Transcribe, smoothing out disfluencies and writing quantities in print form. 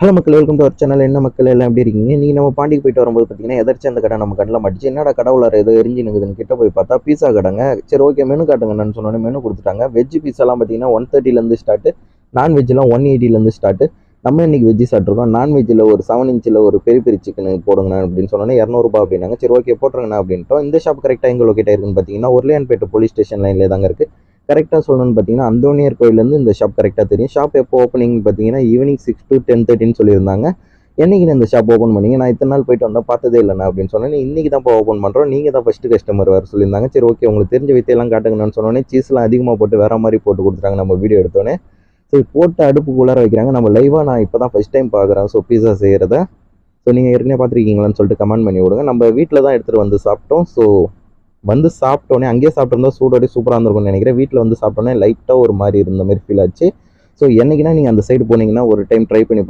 Hello மக்கள், welcome to our channel. என்ன மக்கள் எல்லாம் எப்படி இருக்கீங்க? நீங்கள் நம்ம பாண்டிக்கு போயிட்டு வரும்போது பார்த்தீங்கன்னா எதாச்சும் அந்த கடை நம்ம கண்ணில் மாட்டிச்சு. என்னடா கடவுளர் ஏதோ எரிஞ்சு நிற்குதுன்னு கிட்ட போய் பார்த்தா பீஸா கடைங்க. சரி, ஓகே, மெனு காட்டுங்கன்னு சொன்னோன்னே மெனு கொடுத்துட்டாங்க. வெஜ் பீஸாலாம் பார்த்தீங்கன்னா 130 ஸ்டார்ட்டு, நான்வெஜ்லாம் 180 ஸ்டார்ட்டு. நம்ம இன்னைக்கு வெஜ்ஜு சாப்பிட்ருக்கோம். நான்வெஜ்ஜில் ஒரு 7 இன்ச்சில் ஒரு பெரிய பெரிய சிக்கன் போடுங்கண்ணா அப்படின்னு சொன்னோன்னே 200 அப்படின்னாங்க. சரி, ஓகே, போட்டுருங்கண்ணா அப்படின்ட்டோம். இந்த ஷாப் கரெக்டாக எங்கே லொக்கேட் ஆயிருக்குன்னு பார்த்தீங்கன்னா ஒர்லியான்பேட்டை போலீஸ் ஸ்டேஷன் லைனில் தாங்க இருக்குது. கரெக்டாக சொல்லணும்னு பார்த்தீங்கன்னா அந்தோனியர் கோயிலேருந்து இந்த ஷாப் கரெக்டாக தெரியும். ஷாப் எப்போ ஓப்பனிங் பார்த்தீங்கன்னா ஈவினிங் 6 to 10:30 சொல்லியிருந்தாங்க. என்னைக்கு இந்த ஷாப் ஓப்பன் பண்ணீங்க? நான் இத்தனை நாள் போயிட்டு வந்தால் பார்த்ததே இல்லைண்ணா அப்படின்னு சொன்னேன். இன்னைக்கு தான் ஓப்பன் பண்ணுறோம், நீங்கள் தான் ஃபஸ்ட்டு கஸ்டமர் வேறு சொல்லியிருந்தாங்க. சரி, ஓகே, உங்களுக்கு தெரிஞ்ச வித்தையெல்லாம் காட்டுங்கன்னு சொன்னோன்னே சீஸ்லாம் அதிகமாக போட்டு வேறு மாதிரி போட்டு கொடுத்துட்டாங்க. நம்ம வீடியோ எடுத்தோன்னே சரி போட்டு அடுப்புக்குள்ளார வைக்கிறாங்க. நம்ம லைவாக நான் இப்போ தான் ஃபஸ்ட் டைம் பார்க்குறேன் ஸோ பீஸா செய்கிறத. ஸோ நீங்கள் ஏற்கனவே பார்த்துருக்கீங்களான்னு சொல்லிட்டு கமெண்ட் பண்ணி விடுங்க. நம்ம வீட்டில் தான் எடுத்துகிட்டு வந்து சாப்பிட்டோம். ஸோ வந்து சாப்பிட்டோன்னே அங்கேயே சாப்பிட்ருந்தா சூடோடய சூப்பராக இருந்திருக்கும்னு நினைக்கிறேன். வீட்டில் வந்து சாப்பிட்டோன்னே லைட்டாக ஒரு மாதிரி இருந்த மாதிரி ஃபீல் ஆச்சு. ஸோ என்னைக்குன்னா நீங்கள் அந்த சைடு போனீங்கன்னா ஒரு டைம் ட்ரை பண்ணி